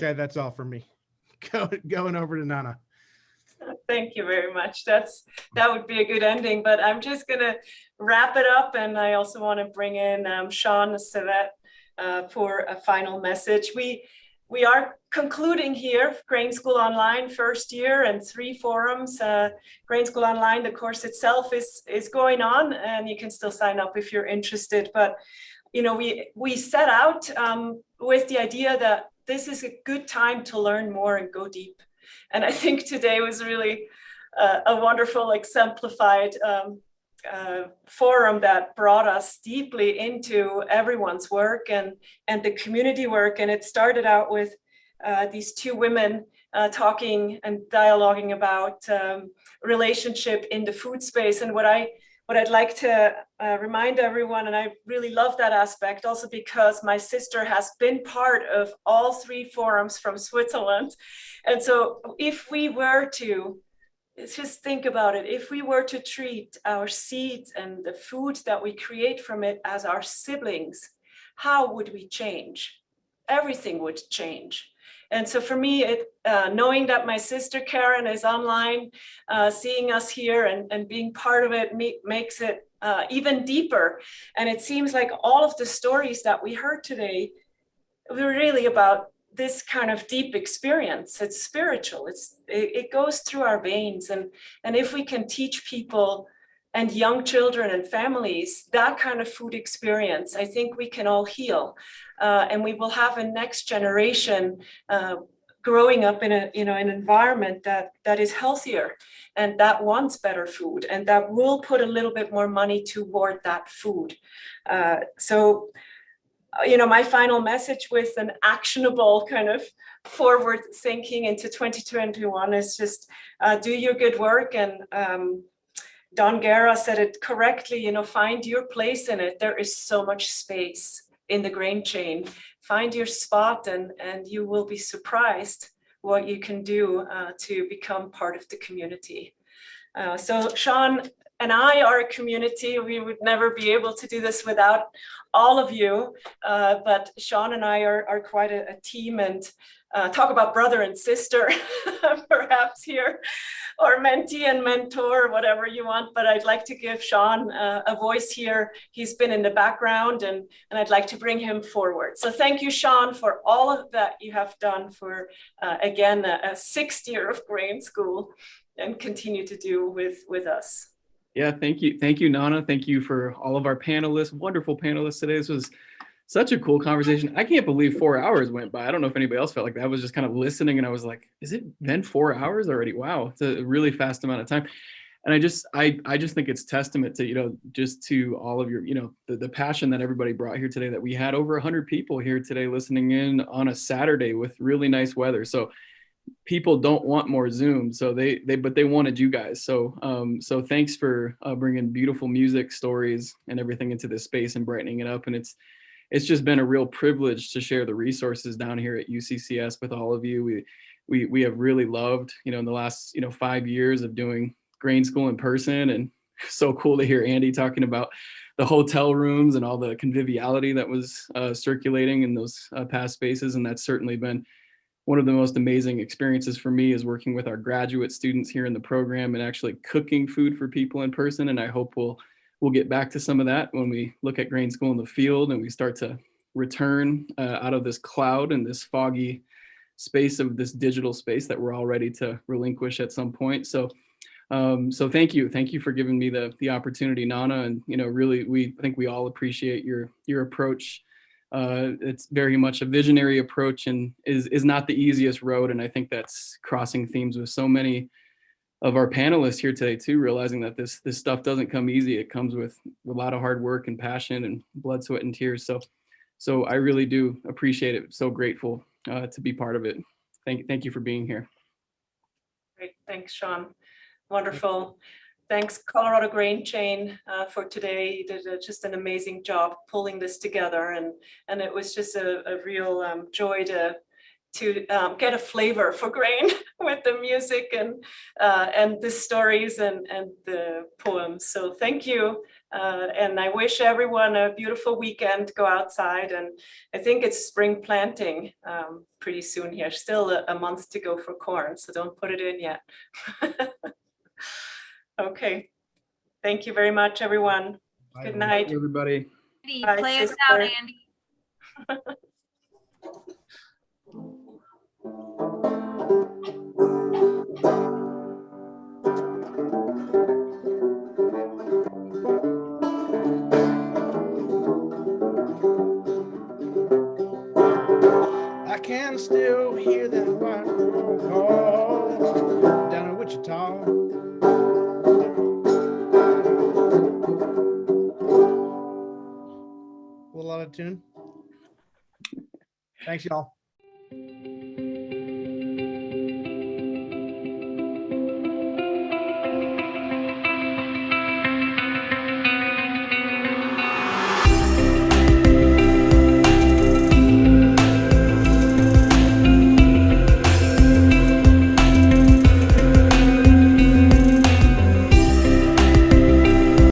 Okay, that's all for me. Going over to Nana. Thank you very much. That would be a good ending, but I'm just gonna wrap it up, and I also want to bring in Sean Savet for a final message. We are concluding here Grain School Online first year and 3 forums. Grain School Online, the course itself is going on, and you can still sign up if you're interested. But we set out with the idea that this is a good time to learn more and go deep. And I think today was really a wonderful exemplified forum that brought us deeply into everyone's work and the community work. And it started out with these 2 women talking and dialoguing about relationship in the food space. And what I'd like to remind everyone, and I really love that aspect also because my sister has been part of all 3 forums from Switzerland. And so if we were to, just think about it, if we were to treat our seeds and the food that we create from it as our siblings, how would we change? Everything would change. And so for me, knowing that my sister Karen is online, seeing us here and being part of it makes it even deeper. And it seems like all of the stories that we heard today were really about this kind of deep experience. It's spiritual. It goes through our veins. And if we can teach people and young children and families that kind of food experience, I think we can all heal, and we will have a next generation growing up in an environment that is healthier and that wants better food and that will put a little bit more money toward that food. So my final message with an actionable kind of forward thinking into 2021 is just do your good work. And Don Guerra said it correctly, find your place in it. There is so much space in the grain chain. Find your spot and you will be surprised what you can do to become part of the community. So Sean and I are a community. We would never be able to do this without all of you. But Sean and I are quite a team, and talk about brother and sister, perhaps here, or mentee and mentor, whatever you want. But I'd like to give Sean a voice here. He's been in the background, and I'd like to bring him forward. So thank you, Sean, for all of that you have done for, again, a 6th year of Grain School, and continue to do with us. Yeah, thank you. Thank you, Nanna. Thank you for all of our panelists, wonderful panelists today. This was such a cool conversation. I can't believe 4 hours went by. I don't know if anybody else felt like that. I was just kind of listening and I was like, is it been 4 hours already? Wow, it's a really fast amount of time. And I just think it's testament to, just to all of your, the passion that everybody brought here today, that we had over 100 people here today listening in on a Saturday with really nice weather. So people don't want more Zoom, so but they wanted you guys. So thanks for bringing beautiful music, stories, and everything into this space and brightening it up. And it's just been a real privilege to share the resources down here at UCCS with all of you. We have really loved, in the last 5 years of doing Grain School in person, and so cool to hear Andy talking about the hotel rooms and all the conviviality that was circulating in those past spaces. And that's certainly been one of the most amazing experiences for me, is working with our graduate students here in the program and actually cooking food for people in person. And I hope we'll get back to some of that when we look at Grain School in the field and we start to return out of this cloud and this foggy space of this digital space that we're all ready to relinquish at some point. So thank you for giving me the opportunity, Nanna. And really, I think we all appreciate your approach. It's very much a visionary approach and is not the easiest road. And I think that's crossing themes with so many of our panelists here today too, realizing that this stuff doesn't come easy. It comes with a lot of hard work and passion and blood, sweat, and tears. So I really do appreciate it. So grateful to be part of it. Thank you for being here. Great, thanks, Sean. Wonderful. Thanks, Colorado Grain Chain, for today. You did just an amazing job pulling this together, and it was just a real joy to get a flavor for grain with the music and the stories and the poems. So thank you. And I wish everyone a beautiful weekend. Go outside, and I think it's spring planting pretty soon here. Still a month to go for corn, so don't put it in yet. Okay. Thank you very much, everyone. Bye, Good everyone. night. Everybody. Bye, Play us out, sister. Andy. I can still hear that white roll call down in Wichita. A little out of tune. Thanks, y'all.